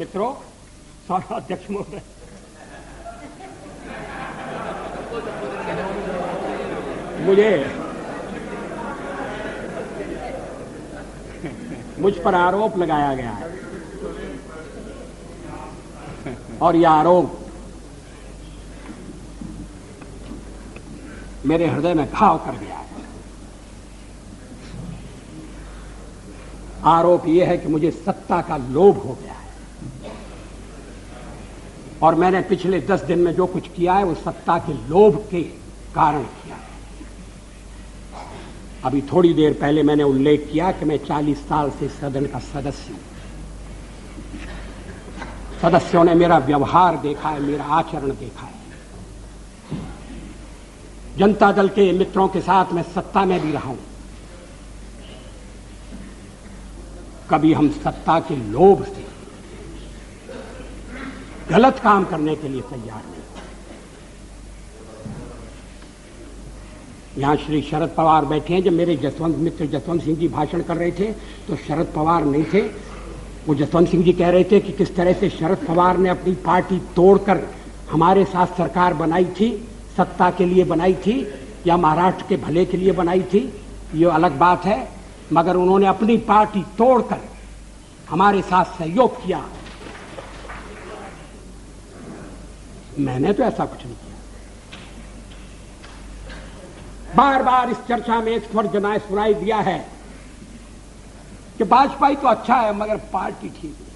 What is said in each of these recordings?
मित्रों, अध्यक्ष महोदय, मुझ पर आरोप लगाया गया है और यह आरोप मेरे हृदय में घाव कर गया है। आरोप यह है कि मुझे सत्ता का लोभ हो गया है और मैंने पिछले 10 दिन में जो कुछ किया है वो सत्ता के लोभ के कारण किया है। अभी थोड़ी देर पहले मैंने उल्लेख किया कि मैं 40 साल से सदन का सदस्य हूं। सदस्यों ने मेरा व्यवहार देखा है, मेरा आचरण देखा है। जनता दल के मित्रों के साथ मैं सत्ता में भी रहा हूं। कभी हम सत्ता के लोभ से गलत काम करने के लिए तैयार नहीं। यहां श्री शरद पवार बैठे हैं। जब मेरे मित्र जसवंत सिंह जी भाषण कर रहे थे तो शरद पवार नहीं थे। वो जसवंत सिंह जी कह रहे थे कि किस तरह से शरद पवार ने अपनी पार्टी तोड़कर हमारे साथ सरकार बनाई थी, सत्ता के लिए बनाई थी या महाराष्ट्र के भले के लिए बनाई थी, ये अलग बात है, मगर उन्होंने अपनी पार्टी तोड़कर हमारे साथ सहयोग किया। मैंने तो ऐसा कुछ नहीं किया। बार बार इस चर्चा में एक स्वर सुनाई दिया है कि वाजपेयी तो अच्छा है मगर पार्टी ठीक है।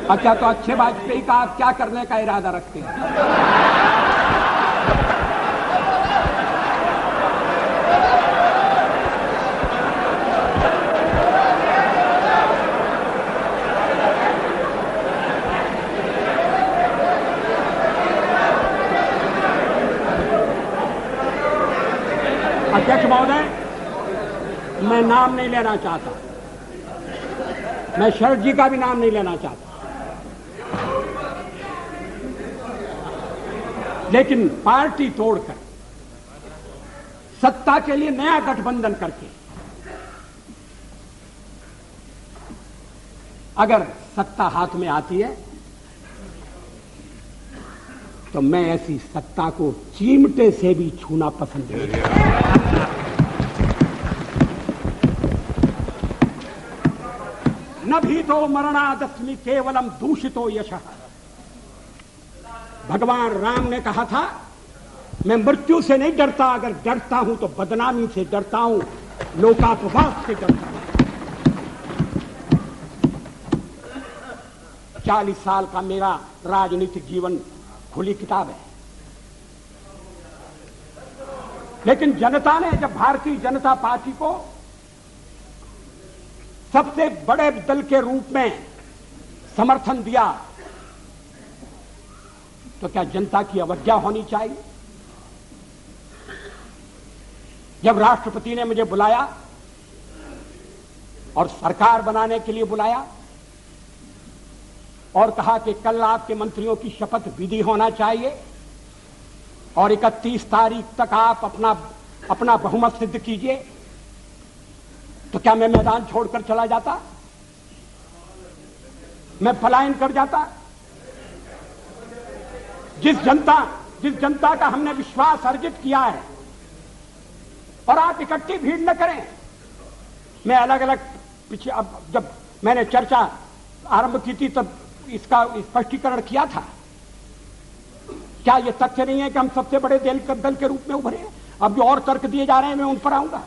अच्छा, तो अच्छे वाजपेयी का आप क्या करने का इरादा रखते हैं? अध्यक्ष महोदय, मैं नाम नहीं लेना चाहता, मैं शरद जी का भी नाम नहीं लेना चाहता, लेकिन पार्टी तोड़कर सत्ता के लिए नया गठबंधन करके अगर सत्ता हाथ में आती है तो मैं ऐसी सत्ता को चिमटे से भी छूना पसंद नहीं करता। न भीतो मरणादस्मि केवलम दूषितो यशः। भगवान राम ने कहा था, मैं मृत्यु से नहीं डरता, अगर डरता हूं तो बदनामी से डरता हूं, लोकापवाद से डरता हूं। 40 साल का मेरा राजनीतिक जीवन खुली किताब है, लेकिन जनता ने जब भारतीय जनता पार्टी को सबसे बड़े दल के रूप में समर्थन दिया तो क्या जनता की अवज्ञा होनी चाहिए? जब राष्ट्रपति ने मुझे बुलाया और सरकार बनाने के लिए बुलाया और कहा कि कल आपके मंत्रियों की शपथ विधि होना चाहिए और 31 तारीख तक आप अपना बहुमत सिद्ध कीजिए, तो क्या मैं मैदान छोड़कर चला जाता? मैं पलायन कर जाता? जिस जनता का हमने विश्वास अर्जित किया है और आप इकट्ठी भीड़ न करें। मैं अलग अलग पीछे, अब जब मैंने चर्चा आरंभ की थी तब इसका स्पष्टीकरण किया था। क्या यह तथ्य नहीं है कि हम सबसे बड़े दल के रूप में उभरे हैं? अब जो और तर्क दिए जा रहे हैं मैं उन पर आऊंगा।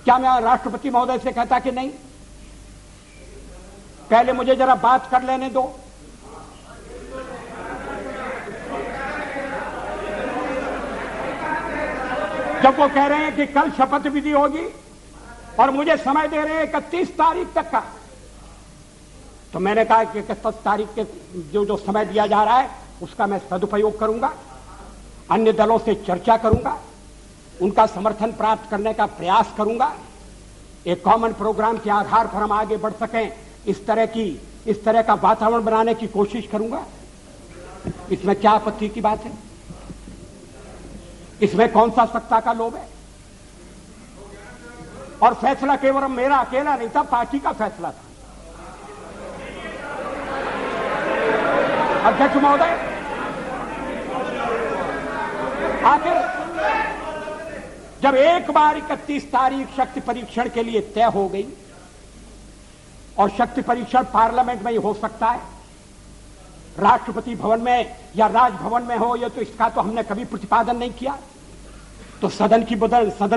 क्या मैं राष्ट्रपति महोदय से कहता कि नहीं, पहले मुझे जरा बात कर लेने दो। जब वो कह रहे हैं कि कल शपथ विधि होगी और मुझे समय दे रहे हैं 31 तारीख तक का, तो मैंने कहा कि 31 तारीख के जो समय दिया जा रहा है उसका मैं सदुपयोग करूंगा, अन्य दलों से चर्चा करूंगा, उनका समर्थन प्राप्त करने का प्रयास करूंगा, एक कॉमन प्रोग्राम के आधार पर हम आगे बढ़ सकें, इस तरह का वातावरण बनाने की कोशिश करूंगा। इसमें क्या आपत्ति की बात है? इसमें कौन सा सत्ता का लोभ है? और फैसला केवल मेरा अकेला नहीं था, पार्टी का फैसला था। अध्यक्ष महोदय, आखिर जब एक बार 31 तारीख शक्ति परीक्षण के लिए तय हो गई, और शक्ति परीक्षण पार्लियामेंट में ही हो सकता है, राष्ट्रपति भवन में या राजभवन में हो, ये तो इसका तो हमने कभी प्रतिपादन नहीं किया। तो सदन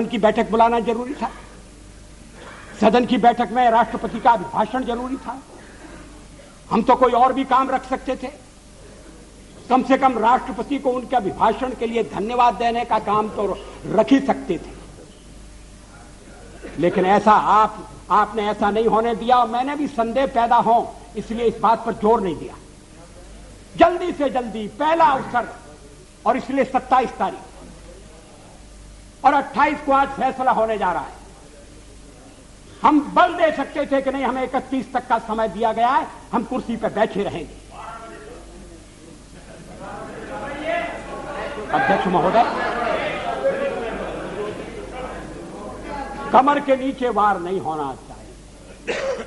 की बैठक बुलाना जरूरी था। सदन की बैठक में राष्ट्रपति का अभिभाषण जरूरी था। हम तो कोई और भी काम रख सकते थे, कम से कम राष्ट्रपति को उनके अभिभाषण के लिए धन्यवाद देने का काम तो रख ही सकते थे। लेकिन ऐसा आपने ऐसा नहीं होने दिया, और मैंने भी संदेह पैदा हो इसलिए इस बात पर जोर नहीं दिया। जल्दी से जल्दी पहला अवसर, और इसलिए 27 तारीख और 28 को आज फैसला होने जा रहा है। हम बल दे सकते थे कि नहीं, हमें 31 तक का समय दिया गया है, हम कुर्सी पर बैठे रहेंगे। अध्यक्ष महोदय, कमर के नीचे वार नहीं होना चाहिए,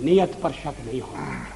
नियत पर शक नहीं होना चाहिए।